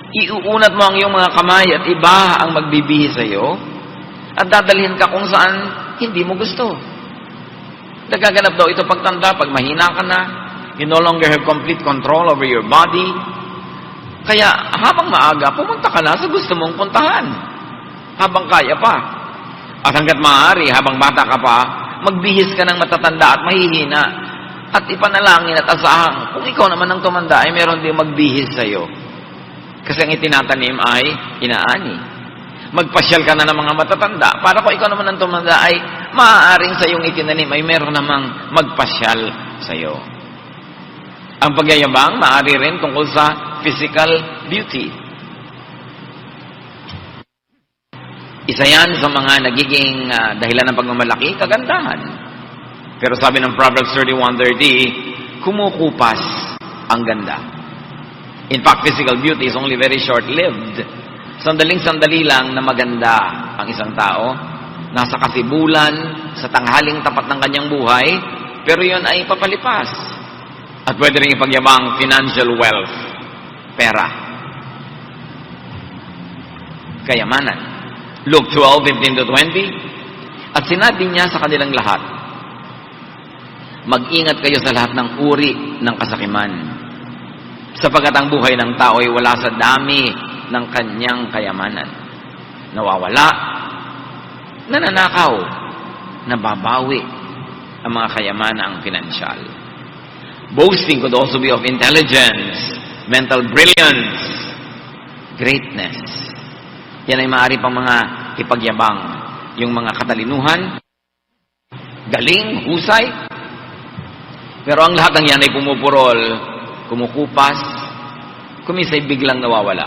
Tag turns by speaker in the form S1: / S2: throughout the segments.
S1: Iuunat mo ang iyong mga kamay at iba ang magbibihis sa iyo at dadalhin ka kung saan hindi mo gusto. Nagaganap daw ito pagtanda, pag mahina ka na, you no longer have complete control over your body. Kaya habang maaga, pumunta ka na sa gusto mong puntahan. Habang kaya pa. At hanggat maaari, habang bata ka pa, magbihis ka ng matatanda at mahihina. At ipanalangin at asahan, kung ikaw naman ang tumanda, ay meron din magbihis sa iyo. Kasi ang itinatanim ay inaani. Magpasyal ka na ng mga matatanda. Para kung ikaw naman ang tumanda, ay maaaring sa iyong itinanim ay meron namang magpasyal sa iyo. Ang pagyayabang, maaari rin tungkol sa physical beauty. Isa yan sa mga nagiging dahilan ng pagmamalaki, kagandahan. Pero sabi ng Proverbs 31:30, kumukupas ang ganda. In fact, physical beauty is only very short-lived. Sandaling-sandali lang na maganda ang isang tao. Nasa kasibulan, sa tanghaling tapat ng kanyang buhay, pero yun ay papalipas. At pwede rin ipagyabang financial wealth, pera, kayamanan. Luke 12:15-20, at sinabi niya sa kanilang lahat, mag-ingat kayo sa lahat ng uri ng kasakiman, sapagkat ang buhay ng tao ay wala sa dami ng kanyang kayamanan. Nawawala, nananakaw, nababawi ang mga kayamanang pinansyal. Boasting could also be of intelligence, mental brilliance, greatness. Yan ay maaari pang mga ipagyabang. Yung mga katalinuhan, galing, husay. Pero ang lahat ng yan ay pumupurol, kumukupas, kumisay biglang nawawala.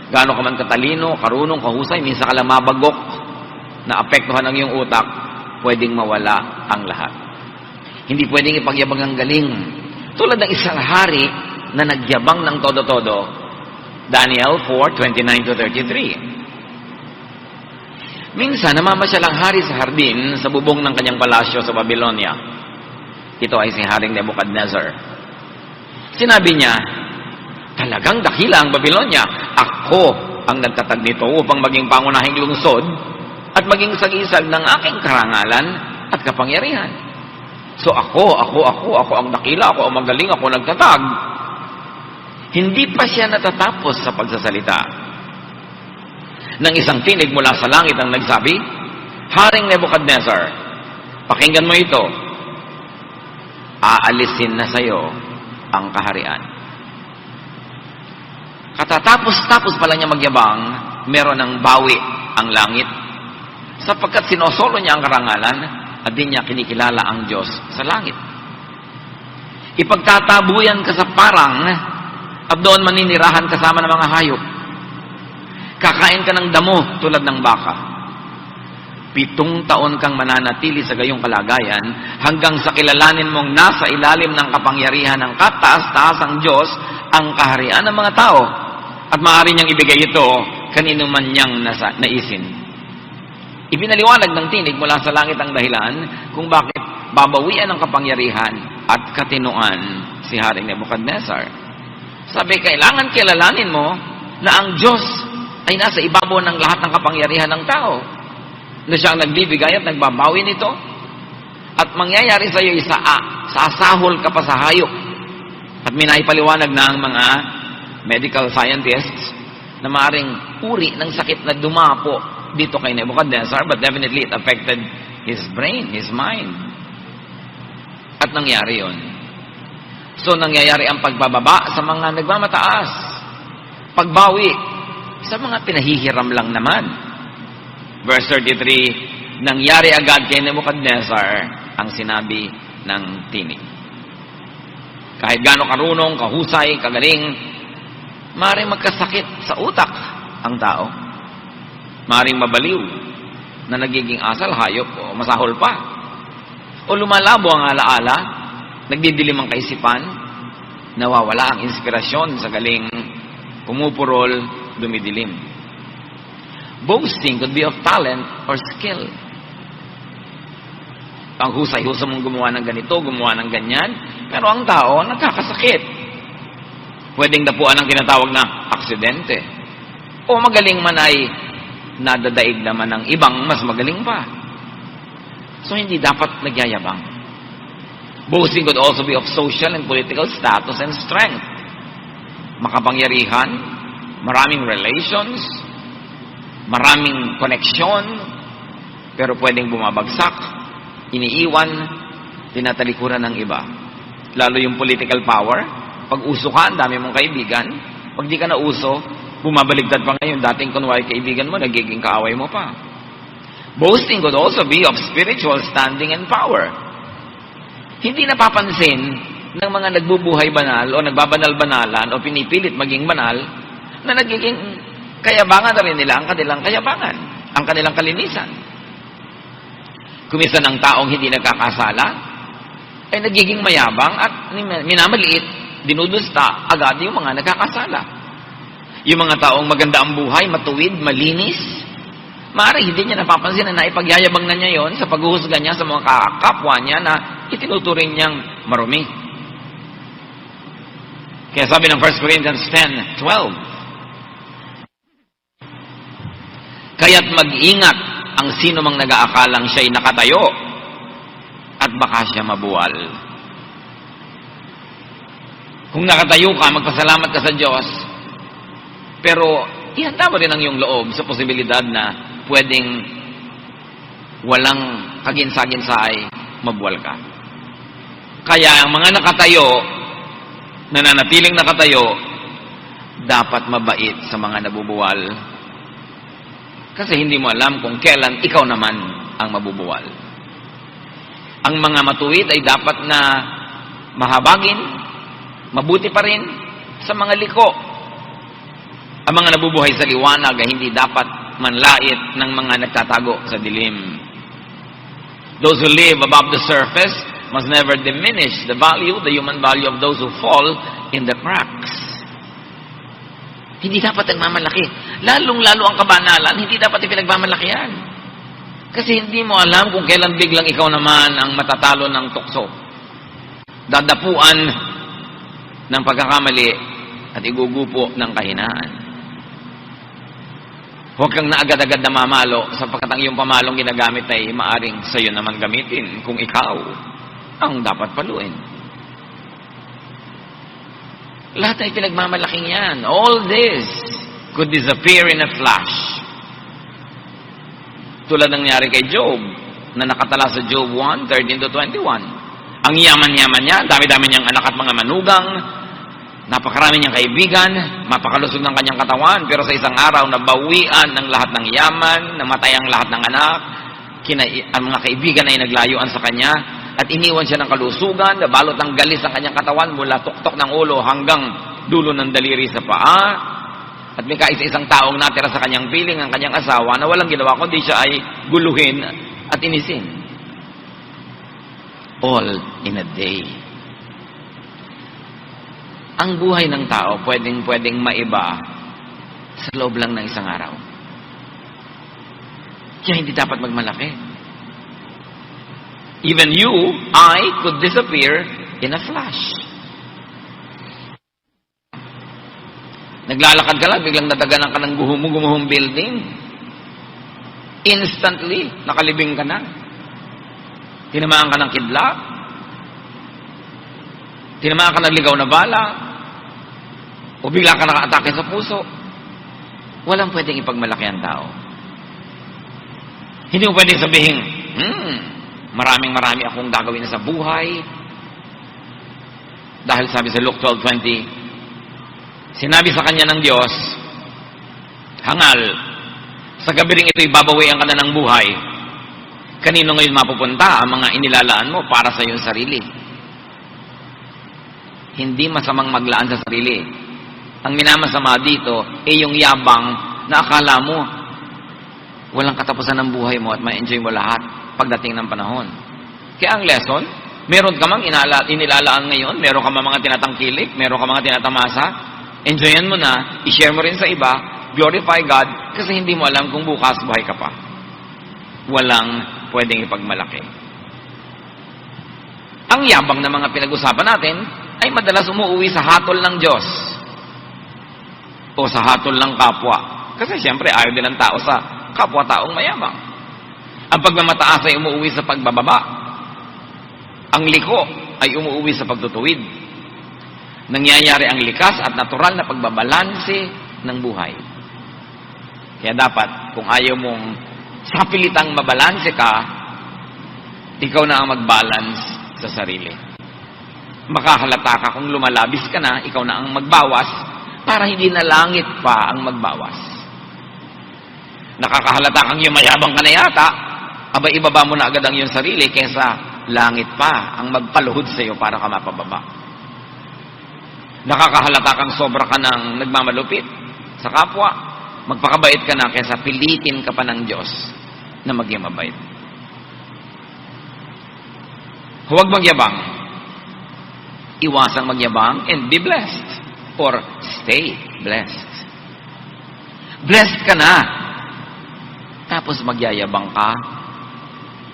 S1: Gaano ka man katalino, karunong, kahusay, minsan ka lang mabagok, na apektuhan ang iyong utak, pwedeng mawala ang lahat. Hindi pwedeng ipagyabang ang galing. Tulad ng isang hari na nagyabang ng todo-todo. Daniel 4:29-33. Minsan, namamasyal ang hari sa hardin sa bubong ng kanyang palasyo sa Babylonia. Ito ay si Haring Nebuchadnezzar. Sinabi niya, talagang dakila ang Babylonia. Ako ang nagtatag nito upang maging pangunahing lungsod at maging sagisag ng aking karangalan at kapangyarihan. So ako ang dakila, ako ang magaling, ako nagtatag. Hindi pa siya natatapos sa pagsasalita. Nang isang tinig mula sa langit ang nagsabi, Haring Nebuchadnezzar, pakinggan mo ito. Aalisin na sa iyo ang kaharian. Katatapos-tapos pala niya magyabang, meron ng bawi ang langit, sapagkat sinosolo niya ang karangalan at di niya kinikilala ang Diyos sa langit. Ipagtatabuyan ka sa parang at doon maninirahan kasama ng mga hayop. Kakain ka ng damo tulad ng baka. 7 taon kang mananatili sa gayong kalagayan hanggang sa kilalanin mong nasa ilalim ng kapangyarihan ng kataas-taasang Diyos ang kaharian ng mga tao at maaari niyang ibigay ito kanino man niyang naisin. Ipinaliwanag ng tinig mula sa langit ang dahilan kung bakit babawian ng kapangyarihan at katinuan si Haring Nebuchadnezzar. Sabi, kailangan kilalanin mo na ang Diyos ay nasa ibabaw ng lahat ng kapangyarihan ng tao. Na siya ang nagbibigay at nagbabawi nito. At mangyayari sa iyo sasahol ka pa sa hayop. At minaipaliwanag na ang mga medical scientists na maaring uri ng sakit na dumapo dito kay Nebuchadnezzar, but definitely it affected his brain, his mind. At nangyari yun. So, nangyayari ang pagbababa sa mga nagmamataas. Pagbawi sa mga pinahihiram lang naman. Verse 33, nangyari agad kay Nebuchadnezzar ang sinabi ng tinig. Kahit gaano karunong, kahusay, kagaling, maaaring magkasakit sa utak ang tao. Maaaring mabaliw na nagiging asal, hayop o masahol pa. O lumalabo ang alaala, nagdidilim ang kaisipan, nawawala ang inspirasyon sa galing, pumupurol, dumidilim. Boasting could be of talent or skill. Ang husay-husay mong gumawa ng ganito, gumawa ng ganyan, pero ang tao nagkakasakit. Pwedeng dapuan ang tinatawag na aksidente. O magaling man ay nadadaig naman ng ibang mas magaling pa. So hindi dapat nagyayabang. Boasting could also be of social and political status and strength. Makapangyarihan, maraming relations, maraming koneksyon, pero pwedeng bumabagsak, iniiwan, tinatalikuran ng iba. Lalo yung political power, pag uso ka, ang dami mong kaibigan. Pag di ka na uso, bumabaligtad pa ngayon, dating kunwari kaibigan mo, nagiging kaaway mo pa. Boasting could also be of spiritual standing and power. Hindi napapansin ng mga nagbubuhay banal o nagbabanal-banalan o pinipilit maging banal na nagiging kayabangan na rin nila ang kanilang kayabangan, ang kanilang kalinisan. Kuminsan ang taong hindi nagkakasala ay nagiging mayabang at minamaliit, dinudusta agad yung mga nagkakasala. Yung mga taong maganda ang buhay, matuwid, malinis, maaari hindi niya napapansin na naipagyayabang na niya yon sa paghuhusga niya sa mga kapwa niya na itinuturing niyang marumi. Kaya sabi ng 1 Corinthians 10:12, kaya't mag-ingat ang sino mang nag-aakalang siya'y nakatayo at baka siya mabuwal. Kung nakatayo ka, magpasalamat ka sa Diyos, pero ihanda mo rin ang iyong loob sa posibilidad na pwedeng walang kaginsa-ginsa ay mabuwal ka. Kaya ang mga nakatayo, nananatiling nakatayo, dapat mabait sa mga nabubuwal. Kasi hindi mo alam kung kailan ikaw naman ang mabubuwal. Ang mga matuwid ay dapat na mahabagin, mabuti pa rin sa mga liko. Ang mga nabubuhay sa liwanag ay hindi dapat manlait ng mga nagtatago sa dilim. Those who live above the surface must never diminish the human value of those who fall in the cracks. Hindi dapat nagmamalaki. Lalong-lalo ang kabanalan, hindi dapat ipinagmamalaki yan. Kasi hindi mo alam kung kailan biglang ikaw naman ang matatalo ng tukso. Dadapuan ng pagkakamali at igugupo ng kahinaan. Huwag kang naagad-agad na mamalo sapagkat ang iyong pamalong ginagamit ay maaring sa iyo naman gamitin kung ikaw ang dapat paluin. Lahat ay pinagmamalaking yan. All this could disappear in a flash. Tulad ng nangyari kay Job, na nakatala sa Job 1:13-21. Ang yaman-yaman niya, dami-dami niyang anak at mga manugang, napakarami niyang kaibigan, mapakalusog ng kanyang katawan, pero sa isang araw, nabawian ng lahat ng yaman, namatay ang lahat ng anak, ang mga kaibigan ay naglayuan sa kanya, at iniwan siya ng kalusugan, nabalot ng galis ang kanyang katawan mula tuktok ng ulo hanggang dulo ng daliri sa paa. At may kaisa-isang taong natira sa kanyang piling, ang kanyang asawa, na walang ginawa kundi siya ay guluhin at inisin. All in a day. Ang buhay ng tao pwedeng maiba sa loob lang ng isang araw. Kaya hindi dapat magmalaki. Even you, I, could disappear in a flash. Naglalakad ka lang, biglang natagalan ka ng gumuhong building. Instantly, nakalibing ka na. Tinamaan ka ng kidlat. Tinamaan ka ng ligaw na bala. O bigla ka naka-atake sa puso. Walang pwedeng ipagmalaki ang tao. Hindi mo pwedeng sabihin, marami akong gagawin sa buhay. Dahil sabi sa Luke 12:20, sinabi sa kanya ng Diyos, hangal, sa gabi ring ito'y babawian ka na ng buhay. Kanino ngayon mapupunta ang mga inilalaan mo para sa iyong sarili? Hindi masamang maglaan sa sarili. Ang minamasama dito ay yung yabang na akala mo walang katapusan ng buhay mo at ma-enjoy mo lahat pagdating ng panahon. Kaya ang lesson, meron ka mang inilalaan ngayon, meron ka mang mga tinatangkilik, meron ka mga tinatamasa, enjoyan mo na, i-share mo rin sa iba, glorify God, kasi hindi mo alam kung bukas buhay ka pa. Walang pwedeng ipagmalaki. Ang yabang na mga pinag-usapan natin ay madalas umuwi sa hatol ng Diyos. o sa hatol ng kapwa. Kasi siyempre, ayaw din ng tao sa kapwa-taong mayabang. Ang pagmamataas ay umuwi sa pagbababa. Ang liko ay umuwi sa pagtutuwid. Nangyayari ang likas at natural na pagbabalanse ng buhay. Kaya dapat, kung ayaw mong sapilitang mabalanse ka, ikaw na ang mag-balance sa sarili. Makahalata ka kung lumalabis ka na, ikaw na ang magbawas para hindi na langit pa ang magbawas. Nakakahalata kang yumayabang ka na yata, abay ibaba mo na agad ang iyong sarili kaysa langit pa ang magpaluhod sa iyo para ka mapababa. Nakakahalata kang sobra ka ng nagmamalupit sa kapwa, magpakabait ka na kaysa pilitin ka pa ng Diyos na maging mabait. Huwag magyabang. Iwasang magyabang and be blessed. Or stay blessed. Blessed ka na. Tapos magyayabang ka,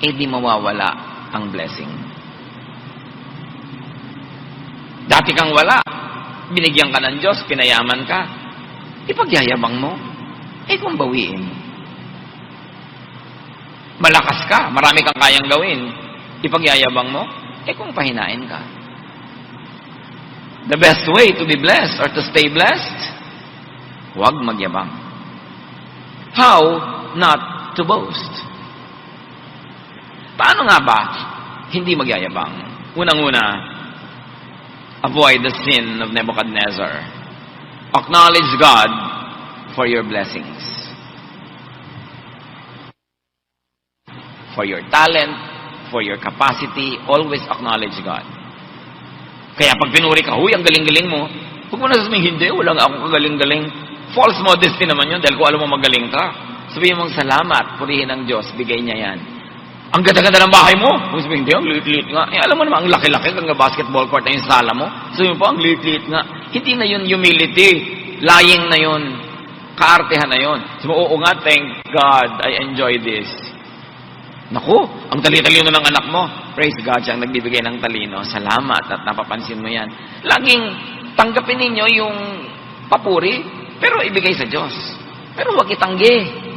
S1: di mawawala ang blessing. Dati kang wala. Binigyan ka ng Diyos, pinayaman ka. Ipagyayabang mo. Kung bawiin. Malakas ka, marami kang kayang gawin. Ipagyayabang mo, kung pahinain ka. The best way to be blessed or to stay blessed, huwag magyabang. How not to boast? Paano nga ba hindi magyayabang? Unang-una, avoid the sin of Nebuchadnezzar. Acknowledge God for your blessings. For your talent, for your capacity, always acknowledge God. Kaya pag pinuri ka, huy, ang galing-galing mo, huwag mo na sasabihin, hindi, wala nga akong kagaling-galing. False modesty naman yun, dahil kung alam mo magaling ka. Sabihin mong salamat, purihin ng Diyos, bigay niya yan. Ang ganda-ganda ng bahay mo, huwag sabihin, hindi, ang liit-liit nga. Alam mo naman, ang laki-laki, kang basketball court na yung sala mo. Sabihin mo po, ang liit-liit nga. Hindi na yun humility. Lying na yun. Kaartehan na yun. Sabi mo, oo nga, thank God, I enjoy this. Naku, ang tali-talino ng anak mo. Praise God, siya ang nagbibigay ng talino. Salamat at napapansin mo yan. Laging tanggapin ninyo yung papuri, pero ibigay sa Diyos. Pero huwag itanggi.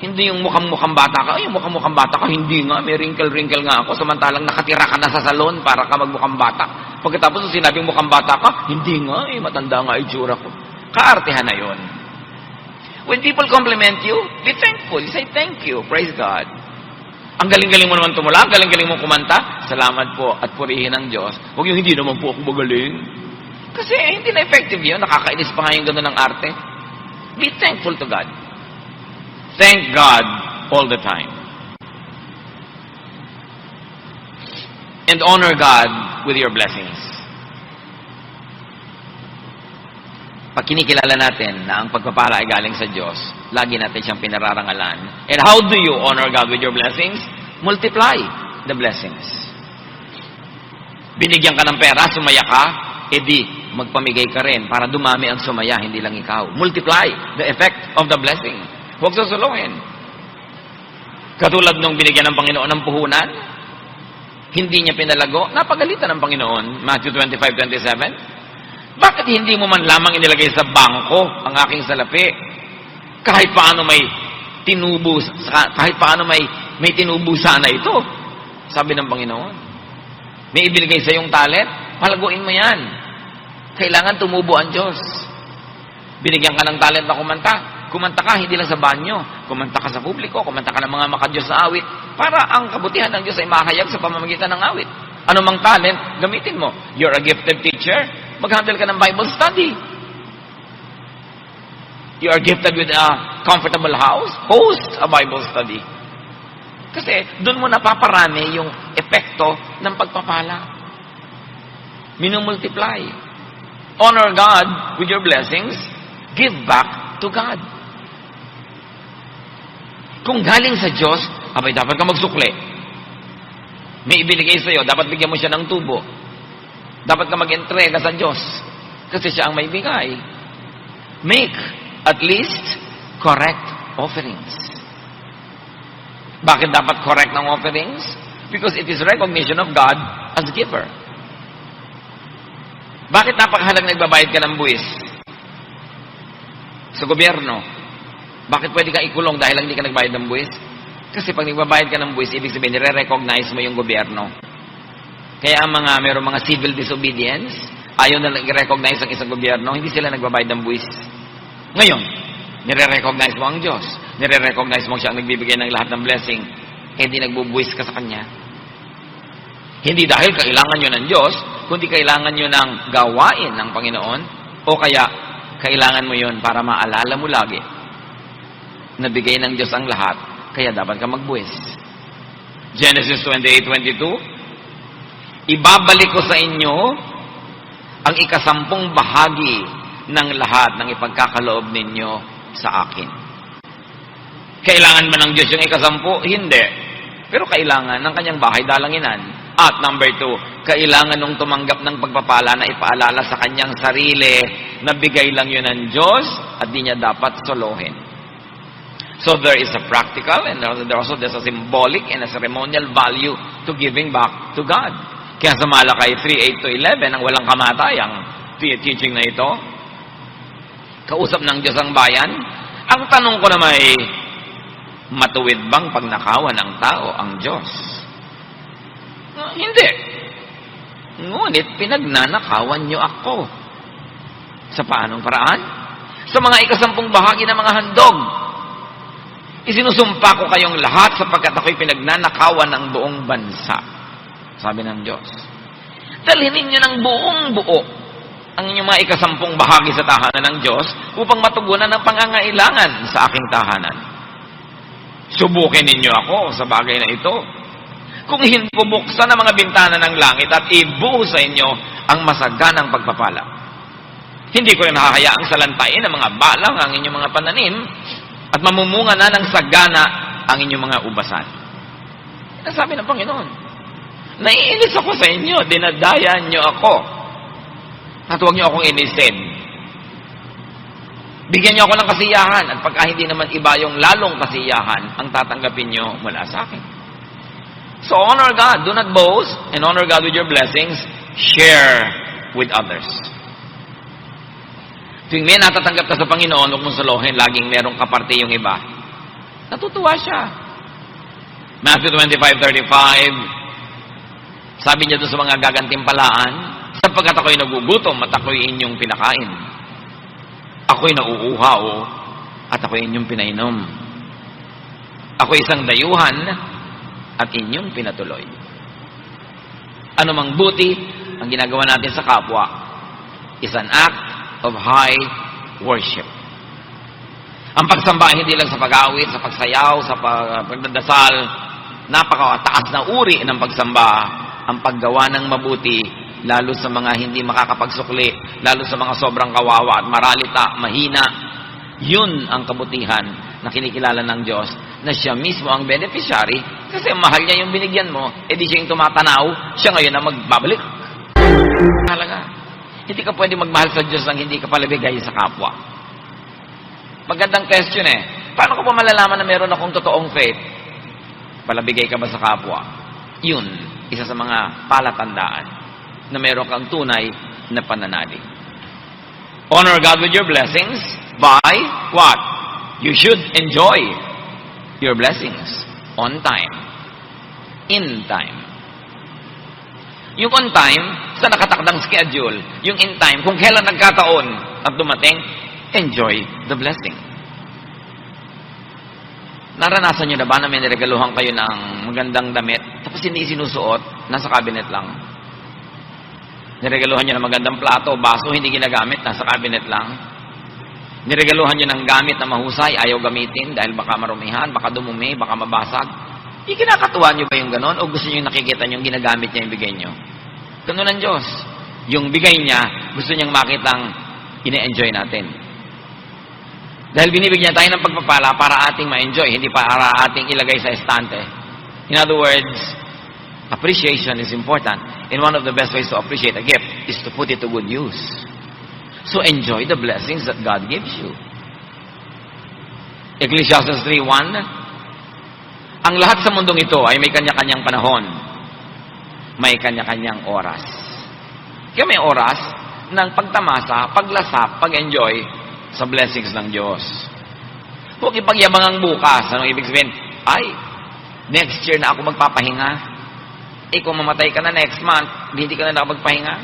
S1: Hindi yung mukhang-mukhang bata ka. Yung mukhang-mukhang bata ka, hindi nga. May wrinkle-wrinkle nga ako. Samantalang nakatira ka na sa salon para ka magmukhang bata. Pagkatapos sinabing mukhang bata ka, hindi nga. Matanda nga itsura ko. Kaartehan na yun. When people compliment you, be thankful. Say thank you. Praise God. Ang galing-galing mo naman tumula, ang galing-galing mo kumanta, salamat po at purihin ng Diyos. Huwag yung hindi naman po ako magaling. Kasi hindi na effective yun. Nakakainis pa nga yung gano'n ng arte. Be thankful to God. Thank God all the time. And honor God with your blessings. Pag kinikilala natin na ang pagpapala ay galing sa Diyos, lagi natin siyang pinararangalan. And how do you honor God with your blessings? Multiply the blessings. Binigyan ka ng pera, sumaya ka, edi magpamigay ka rin para dumami ang sumaya, hindi lang ikaw. Multiply the effect of the blessing. Huwag susuluhin. Katulad nung binigyan ng Panginoon ng puhunan, hindi niya pinalago, napagalitan ng Panginoon. Matthew 25:27. Bakit hindi mo man lamang inilagay sa bangko ang aking salapi? Kahit paano may tinubo, kahit paano may tinubo sana ito. Sabi ng Panginoon. May ibinigay sa iyong talent, palaguin mo yan. Kailangan tumubo ang Diyos. Binigyan ka ng talent na kumanta. Kumanta ka, hindi lang sa banyo. Kumanta ka sa publiko, kumanta ka ng mga makadiyos na awit. Para ang kabutihan ng Diyos ay mahayag sa pamamagitan ng awit. Ano mang talent, gamitin mo. You're a gifted teacher, mag-handle ka ng Bible study. You are gifted with a comfortable house, host a Bible study. Kasi doon mo napaparami yung epekto ng pagpapala. Minumultiply. Honor God with your blessings, give back to God. Kung galing sa Diyos, abay dapat ka magsukli. May ibinigay sa iyo, dapat bigyan mo siya ng tubo. Dapat ka mag-entrega sa Diyos. Kasi siya ang may bigay. Make, at least, correct offerings. Bakit dapat correct ng offerings? Because it is recognition of God as giver. Bakit napakahalaga nagbabayad ka ng buwis? Sa gobyerno, bakit pwede kang ikulong dahil lang hindi ka nagbayad ng buwis? Kasi pag nagbabayad ka ng buwis, ibig sabihin, nire-recognize mo yung gobyerno. Kaya ang mayroong mga civil disobedience, ayaw na nag-recognize ang isang gobyerno, hindi sila nagbabayad ng buwis. Ngayon, nire-recognize mo ang Diyos. Nire-recognize mo siya ang nagbibigay ng lahat ng blessing. Hindi nagbubuwis ka sa Kanya. Hindi dahil kailangan nyo ng Diyos, kundi kailangan nyo ng gawain ng Panginoon, o kaya kailangan mo yun para maalala mo lagi na bigay ng Diyos ang lahat, kaya dapat ka magbuwis. Genesis 28:22, ibabalik ko sa inyo ang 10 bahagi ng lahat ng ipagkakaloob ninyo sa akin. Kailangan ba ng Diyos yung 10? Hindi. Pero kailangan ng kanyang bahay dalanginan. At number 2, kailangan nung tumanggap ng pagpapala na ipaalala sa kanyang sarili na bigay lang yun ng Diyos at di niya dapat solohin. So there is a practical and there's a symbolic and a ceremonial value to giving back to God. Kaya sa Malakay 3:8-11, ang walang kamatayang teaching na ito, kausap ng Diyos ang bayan. Ang tanong ko naman ay, matuwid bang pagnakawan ng tao ang Diyos? Hindi. Ngunit pinagnanakawan niyo ako. Sa paanong paraan? Sa mga 10 bahagi ng mga handog. Isinusumpa ko kayong lahat sapagkat ako'y pinagnanakawan ng buong bansa. Sabi ng Diyos. Dalhin ninyo ng buong buo ang inyong mga 10 bahagi sa tahanan ng Diyos upang matugunan ang pangangailangan sa aking tahanan. Subukin ninyo ako sa bagay na ito. Kung hindi ko buksan ang mga bintana ng langit at ibuhos sa inyo ang masaganang pagpapala. Hindi ko rin hahayaang salantain ang mga balang ang inyong mga pananim at mamumunga na ng sagana ang inyong mga ubasan. Yan ang sabi ng Panginoon. Naiinis ako sa inyo, dinadaya niyo ako. At huwag niyo akong inisin. Bigyan niyo ako ng kasiyahan at pagka hindi naman iba yung lalong kasiyahan ang tatanggapin niyo mula sa akin. So honor God. Do not boast and honor God with your blessings. Share with others. Tuwing may natatanggap ka sa Panginoon, huwag mong salohin, laging merong kaparte yung iba. Natutuwa siya. Matthew 25:35, sabi niya doon sa mga gagantimpalaan, sapagkat ako'y nagugutom at ako'y inyong pinakain. Ako'y nauuhaw at ako'y inyong pinainom. Ako'y isang dayuhan at inyong pinatuloy. Ano mang buti ang ginagawa natin sa kapwa is an act of high worship. Ang pagsamba hindi lang sa pag-awit, sa pagsayaw, sa pagdadasal, napakataas na uri ng pagsamba. Ang paggawa ng mabuti, lalo sa mga hindi makakapagsukli, lalo sa mga sobrang kawawa at maralita, mahina, yun ang kabutihan na kinikilala ng Diyos, na siya mismo ang beneficiary, kasi mahal niya yung binigyan mo, di siya yung tumatanaw, siya ngayon ang magbabalik. Talaga. Hindi ka pwede magmahal sa Diyos nang hindi ka palabigay sa kapwa. Magandang question Paano ko pa malalaman na meron akong totoong faith? Palabigay ka ba sa kapwa? Yun, isa sa mga palatandaan na meron kang tunay na pananalig. Honor God with your blessings by what? You should enjoy your blessings on time. In time. Yung on time, sa nakatakdang schedule. Yung in time, kung kailan nagkataon at dumating, enjoy the blessing. Naranasan nyo na ba na may niregaluhan kayo ng magandang damit, tapos hindi sinusuot, nasa cabinet lang? Niregaluhan nyo ng magandang plato, baso, hindi ginagamit, nasa cabinet lang? Niregaluhan nyo ng gamit na mahusay, ayaw gamitin dahil baka marumihan, baka dumumi, baka mabasag? Ikinakatuwa nyo ba yung ganon? O gusto nyo yung nakikita nyo yung ginagamit niya yung bigay nyo? Ganun ang Diyos. Yung bigay niya, gusto niyang makitang ine-enjoy natin. Dahil binibigyan tayo ng pagpapala para ating ma-enjoy, hindi para ating ilagay sa estante. In other words, appreciation is important. And one of the best ways to appreciate a gift is to put it to good use. So enjoy the blessings that God gives you. Ecclesiastes 3:1, ang lahat sa mundong ito ay may kanya-kanyang panahon. May kanya-kanyang oras. Kaya may oras ng pagtamasa, paglasap, pag-enjoy sa blessings ng Diyos. Huwag ipagyabangang bukas. Anong ibig sabihin? Ay, next year na ako magpapahinga. Kung mamatay ka na next month, hindi ka na nakapagpahinga.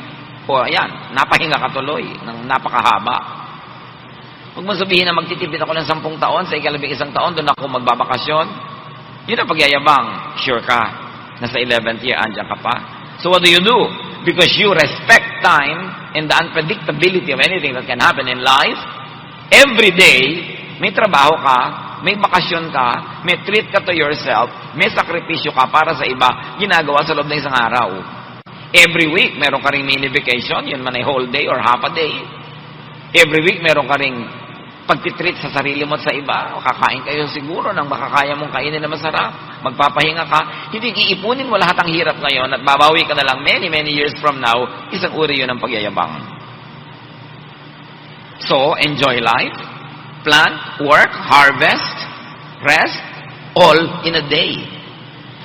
S1: O ayan, napahinga ka tuloy ng napakahaba. Huwag mo sabihin na magtitipid ako ng 10 taon, sa ika-11 taon, doon ako magbabakasyon. Yun ang pagyayabang. Sure ka, nasa 11th year, andyan ka pa. So what do? Because you respect time and the unpredictability of anything that can happen in life, every day, may trabaho ka, may bakasyon ka, may treat ka to yourself, may sakripisyo ka para sa iba, ginagawa sa loob ng isang araw. Every week, meron ka ring mini vacation, yun man ay whole day or half a day. Every week, meron ka ring pagtitreat sa sarili mo at sa iba. Kakain kayo siguro ng makakaya mong kainin na masarap. Magpapahinga ka. Hindi iipunin mo lahat ang hirap ngayon at babawi ka na lang many years from now. Isang uri yun ng pagyayabang. So, enjoy life. Plant, work, harvest, rest, all in a day.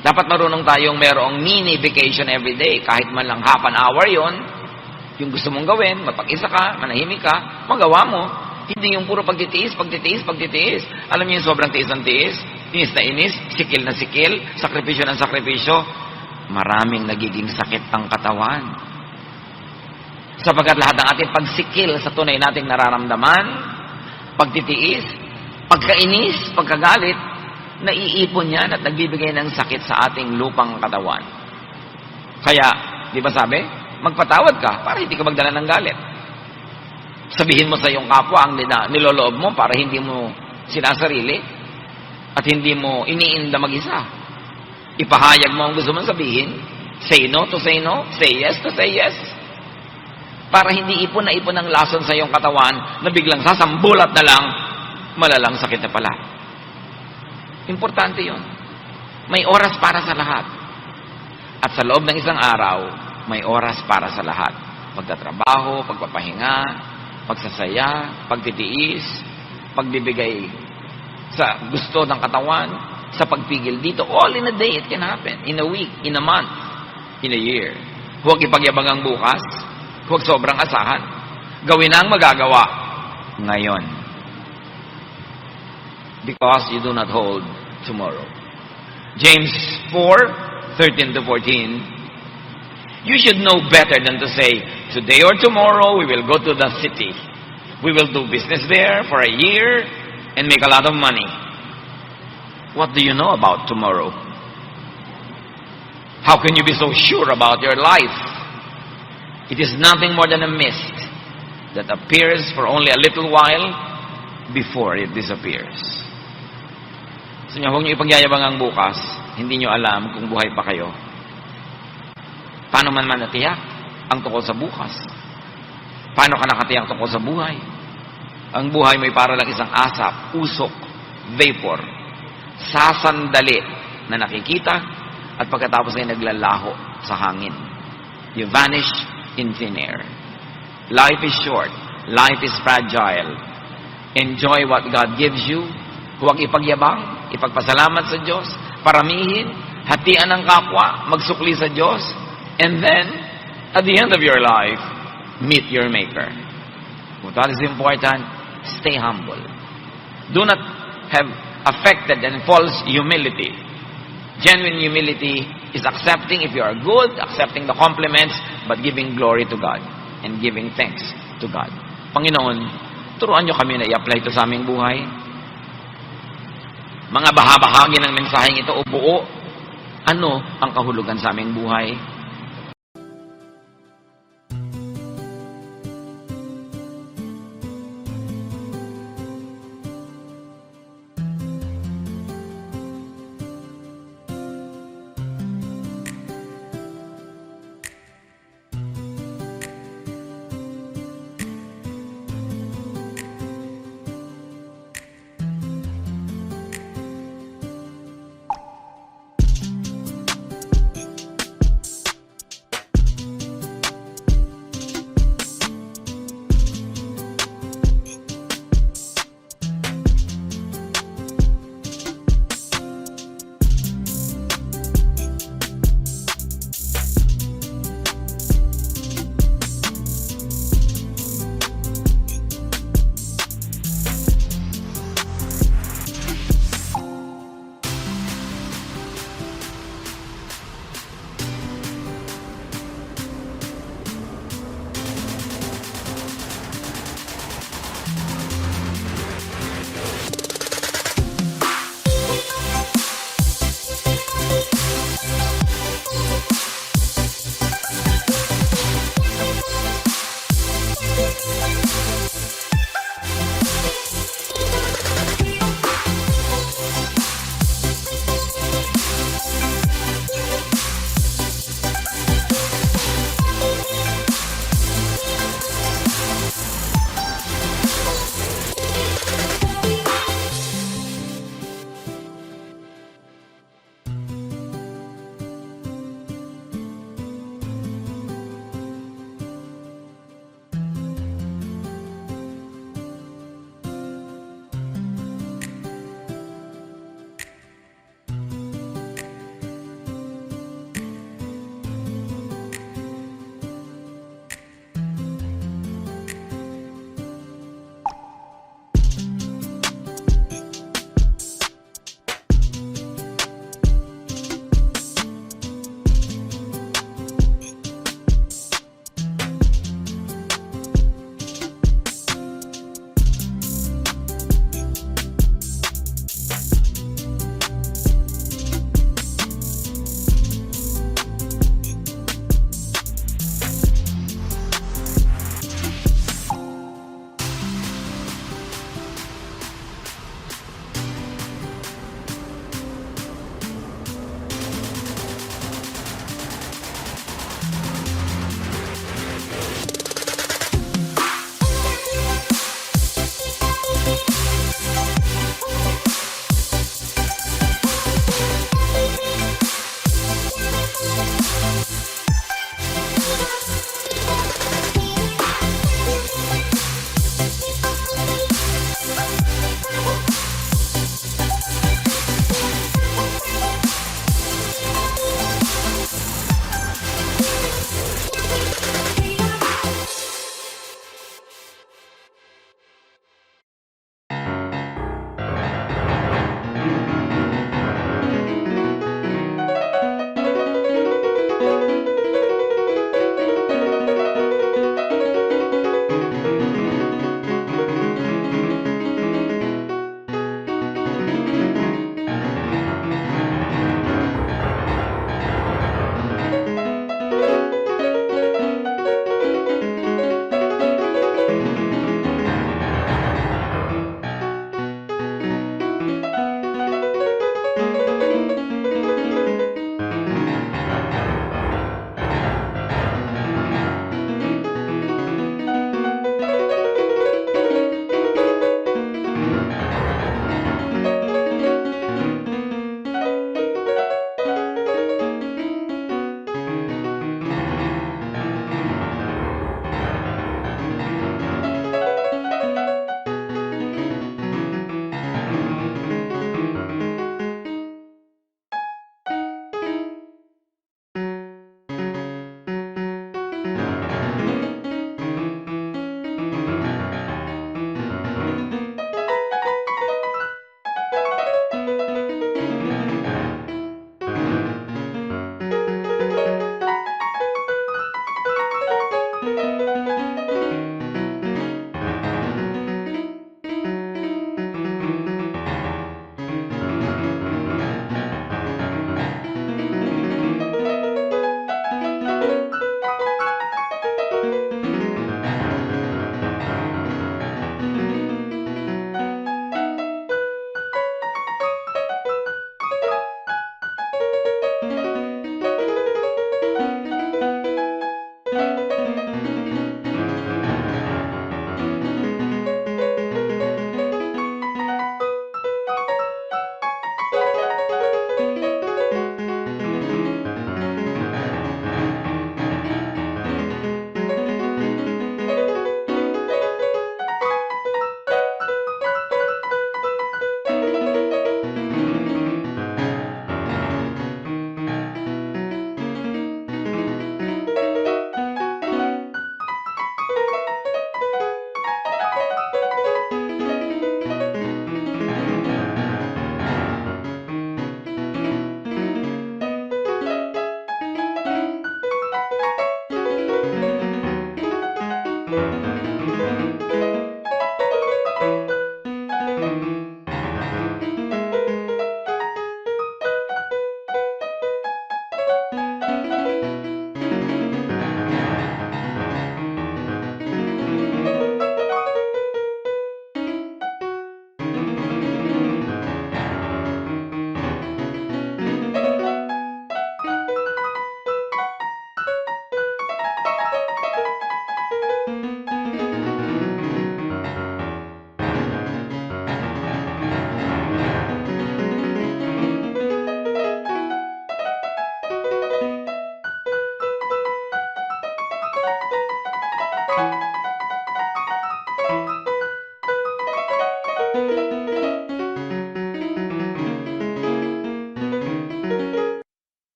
S1: Dapat marunong tayong merong mini vacation every day. Kahit man lang half an hour yon, yung gusto mong gawin, mapag-isa ka, manahimik ka, magawa mo. Hindi yung puro pagtitiis. Alam niyo yung sobrang tiis ng tiis, inis na inis, sikil na sikil, sakripisyo ng sakripisyo. Maraming nagiging sakit ang katawan. Sapagkat lahat ng ating pagsikil sa tunay nating nararamdaman, pagtitiis, pagkainis, pagkagalit, naiipon yan at nagbibigay ng sakit sa ating lupang katawan. Kaya, di ba sabi, magpatawad ka para hindi ka magdala ng galit. Sabihin mo sa iyong kapwa ang niloloob mo para hindi mo sinasarili at hindi mo iniinda mag-isa. Ipahayag mo ang gusto mong sabihin. Say no to say no. Say yes to say yes. Para hindi ipon na ipon ng lason sa iyong katawan na biglang sasambulat na lang, malalang sakit na pala. Importante yun. May oras para sa lahat. At sa loob ng isang araw, may oras para sa lahat. Pagtatrabaho, pagpapahinga, pagsasaya, pagtitiis, pagbibigay sa gusto ng katawan, sa pagpigil dito. All in a day, it can happen. In a week, in a month, in a year. Huwag ipagyabang ang bukas. Huwag sobrang asahan. Gawin ang magagawa ngayon. Because you do not hold tomorrow. James 4:13-14. You should know better than to say, today or tomorrow we will go to the city. We will do business there for a year and make a lot of money. What do you know about tomorrow? How can you be so sure about your life? It is nothing more than a mist that appears for only a little while before it disappears. So huwag niyo ipagyayabang ang bukas, hindi niyo alam kung buhay pa kayo. Paano man natiyak ang tungkol sa bukas? Paano ka nakatiyak tungkol sa buhay? Ang buhay mo'y para lang isang asap, usok, vapor, sasandali na nakikita at pagkatapos ay naglalaho sa hangin. You vanish in thin air. Life is short. Life is fragile. Enjoy what God gives you. Huwag ipagyabang, ipagpasalamat sa Diyos, paramihin, hatian ng kapwa, magsukli sa Diyos, and then, at the end of your life, meet your Maker. What is important? Stay humble. Do not have affected and false humility. Genuine humility is accepting if you are good, accepting the compliments, but giving glory to God and giving thanks to God. Panginoon, turuan niyo kami na i-apply ito sa aming buhay. Mga bahagi ng mensaheng ito o buo, ano ang kahulugan sa aming buhay?